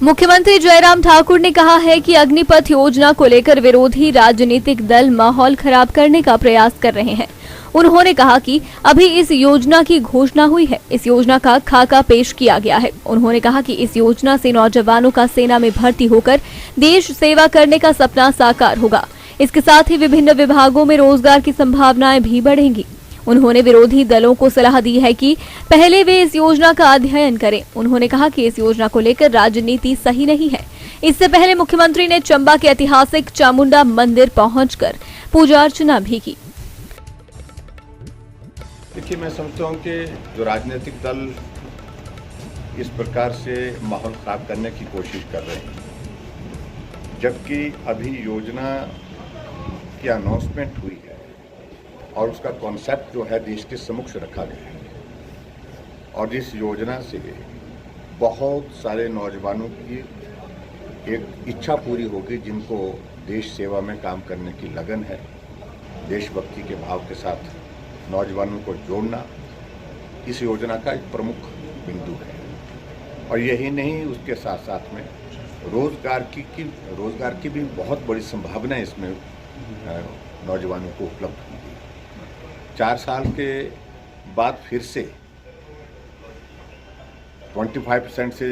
मुख्यमंत्री जयराम ठाकुर ने कहा है कि अग्निपथ योजना को लेकर विरोधी राजनीतिक दल माहौल खराब करने का प्रयास कर रहे हैं। उन्होंने कहा कि अभी इस योजना की घोषणा हुई है, इस योजना का खाका पेश किया गया है। उन्होंने कहा कि इस योजना से नौजवानों का सेना में भर्ती होकर देश सेवा करने का सपना साकार होगा। इसके साथ ही विभिन्न विभागों में रोजगार की संभावनाएं भी बढ़ेंगी। उन्होंने विरोधी दलों को सलाह दी है कि पहले वे इस योजना का अध्ययन करें। उन्होंने कहा कि इस योजना को लेकर राजनीति सही नहीं है। इससे पहले मुख्यमंत्री ने चंबा के ऐतिहासिक चामुंडा मंदिर पहुंचकर पूजा अर्चना भी की। देखिए, मैं समझता हूँ कि जो राजनीतिक दल इस प्रकार से माहौल खराब करने की कोशिश कर रहे हैं, जबकि अभी योजना की अनाउंसमेंट हुई है और उसका कॉन्सेप्ट जो है देश के समक्ष रखा गया है, और इस योजना से बहुत सारे नौजवानों की एक इच्छा पूरी होगी जिनको देश सेवा में काम करने की लगन है। देशभक्ति के भाव के साथ नौजवानों को जोड़ना इस योजना का एक प्रमुख बिंदु है। और यही नहीं, उसके साथ साथ में रोजगार की भी बहुत बड़ी संभावना इसमें नौजवानों को उपलब्ध होगी। 4 साल के बाद फिर से 25% से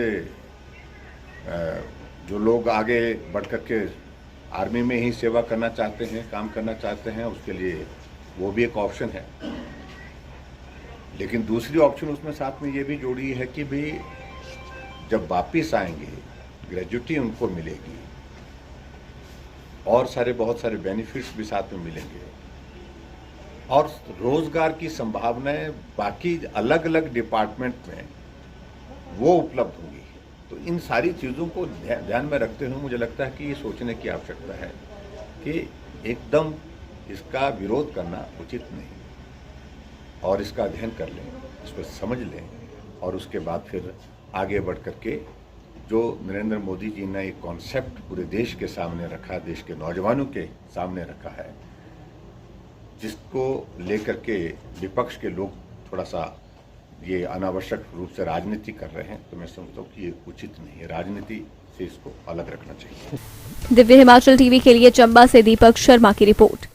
जो लोग आगे बढ़ कर के आर्मी में ही सेवा करना चाहते हैं, काम करना चाहते हैं, उसके लिए वो भी एक ऑप्शन है। लेकिन दूसरी ऑप्शन उसमें साथ में ये भी जोड़ी है कि भी जब वापिस आएंगे ग्रेजुटी उनको मिलेगी और बहुत सारे बेनिफिट्स भी साथ में मिलेंगे, और रोजगार की संभावनाएं बाकी अलग अलग डिपार्टमेंट में वो उपलब्ध होंगी। तो इन सारी चीज़ों को ध्यान में रखते हुए मुझे लगता है कि ये सोचने की आवश्यकता है कि एकदम इसका विरोध करना उचित नहीं, और इसका अध्ययन कर लें, इसको समझ लें, और उसके बाद फिर आगे बढ़ कर के जो नरेंद्र मोदी जी ने एक कॉन्सेप्ट पूरे देश के सामने रखा, देश के नौजवानों के सामने रखा है, जिसको लेकर के विपक्ष के लोग थोड़ा सा ये अनावश्यक रूप से राजनीति कर रहे हैं, तो मैं समझता हूँ कि ये उचित नहीं है। राजनीति से इसको अलग रखना चाहिए। दिव्य हिमाचल टीवी के लिए चंबा से दीपक शर्मा की रिपोर्ट।